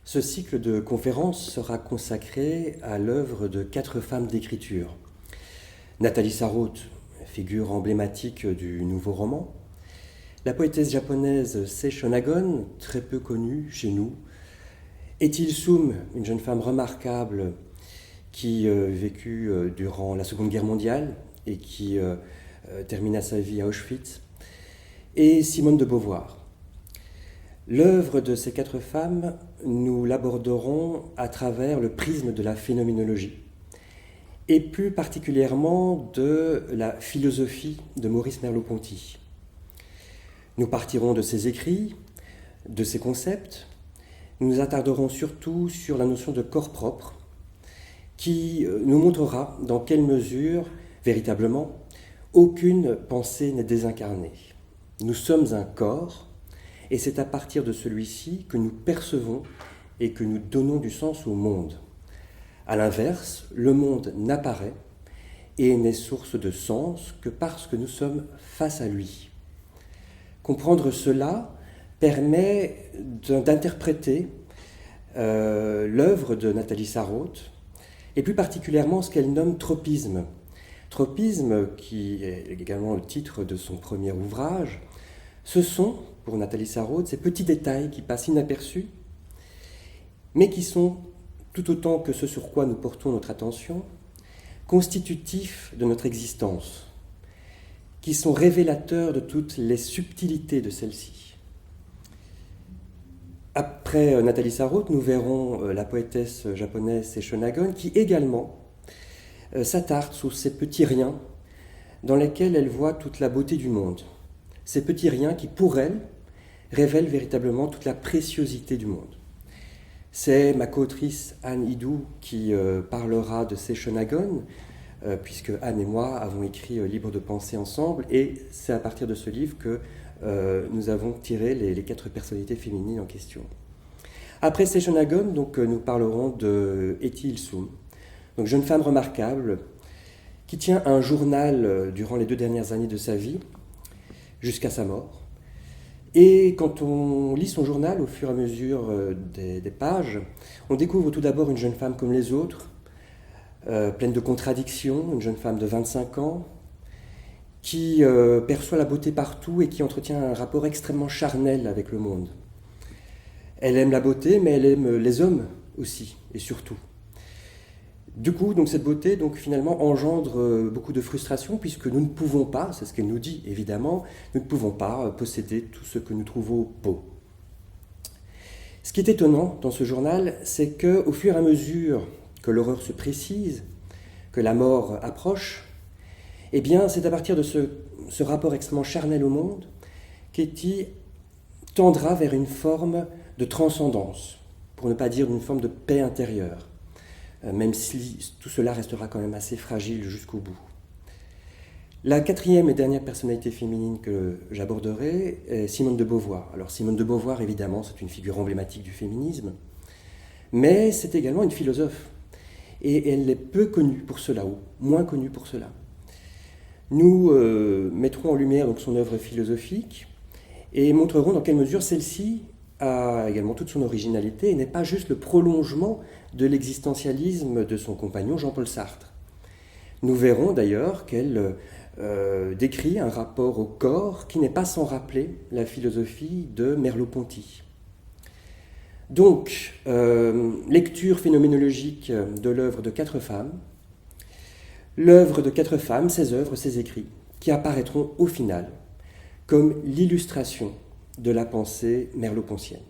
Ce cycle de conférences sera consacré à l'œuvre de 4 femmes d'écriture. Nathalie Sarraute, figure emblématique du nouveau roman. La poétesse japonaise Sei Shonagon, très peu connue chez nous. Ethel Soom, une jeune femme remarquable qui vécut durant la Seconde Guerre mondiale et qui termina sa vie à Auschwitz. Et Simone de Beauvoir. L'œuvre de ces 4 femmes, nous l'aborderons à travers le prisme de la phénoménologie et plus particulièrement de la philosophie de Maurice Merleau-Ponty. Nous partirons de ses écrits, de ses concepts, nous nous attarderons surtout sur la notion de corps propre qui nous montrera dans quelle mesure, véritablement, aucune pensée n'est désincarnée. Nous sommes un corps, et c'est à partir de celui-ci que nous percevons et que nous donnons du sens au monde. À l'inverse, le monde n'apparaît et n'est source de sens que parce que nous sommes face à lui. Comprendre cela permet d'interpréter l'œuvre de Nathalie Sarraute, et plus particulièrement ce qu'elle nomme tropisme. Tropisme, qui est également le titre de son premier ouvrage, ce sont, pour Nathalie Sarraute, ces petits détails qui passent inaperçus, mais qui sont, tout autant que ce sur quoi nous portons notre attention, constitutifs de notre existence, qui sont révélateurs de toutes les subtilités de celle-ci. Après Nathalie Sarraute, nous verrons la poétesse japonaise Sei Shonagon, qui également s'attarde sur ces petits riens dans lesquels elle voit toute la beauté du monde. Ces petits riens qui, pour elle, révèlent véritablement toute la préciosité du monde. C'est ma co-autrice Anne Hidou qui parlera de Sei Shonagon, puisque Anne et moi avons écrit Libre de penser ensemble, et c'est à partir de ce livre que nous avons tiré les 4 personnalités féminines en question. Après Sei Shonagon, donc, nous parlerons de Ethel Soom, donc jeune femme remarquable qui tient un journal durant les 2 dernières années de sa vie, jusqu'à sa mort. Et quand on lit son journal au fur et à mesure des pages, on découvre tout d'abord une jeune femme comme les autres, pleine de contradictions, une jeune femme de 25 ans, qui perçoit la beauté partout et qui entretient un rapport extrêmement charnel avec le monde. Elle aime la beauté, mais elle aime les hommes aussi, et surtout. Du coup, donc, cette beauté finalement engendre beaucoup de frustration, puisque nous ne pouvons pas, c'est ce qu'elle nous dit évidemment, nous ne pouvons pas posséder tout ce que nous trouvons beau. Ce qui est étonnant dans ce journal, c'est qu'au fur et à mesure que l'horreur se précise, que la mort approche, eh bien, c'est à partir de ce rapport extrêmement charnel au monde qu'Etty tendra vers une forme de transcendance, pour ne pas dire une forme de paix intérieure, même si tout cela restera quand même assez fragile jusqu'au bout. La 4e et dernière personnalité féminine que j'aborderai est Simone de Beauvoir. Alors Simone de Beauvoir, évidemment, c'est une figure emblématique du féminisme, mais c'est également une philosophe, et elle est peu connue pour cela, ou moins connue pour cela. Nous mettrons en lumière donc, son œuvre philosophique, et montrerons dans quelle mesure celle-ci a également toute son originalité et n'est pas juste le prolongement de l'existentialisme de son compagnon Jean-Paul Sartre. Nous verrons d'ailleurs qu'elle décrit un rapport au corps qui n'est pas sans rappeler la philosophie de Merleau-Ponty. Donc, lecture phénoménologique de l'œuvre de 4 femmes, l'œuvre de 4 femmes, ses œuvres, ses écrits, qui apparaîtront au final comme l'illustration de la pensée merleau-pontienne.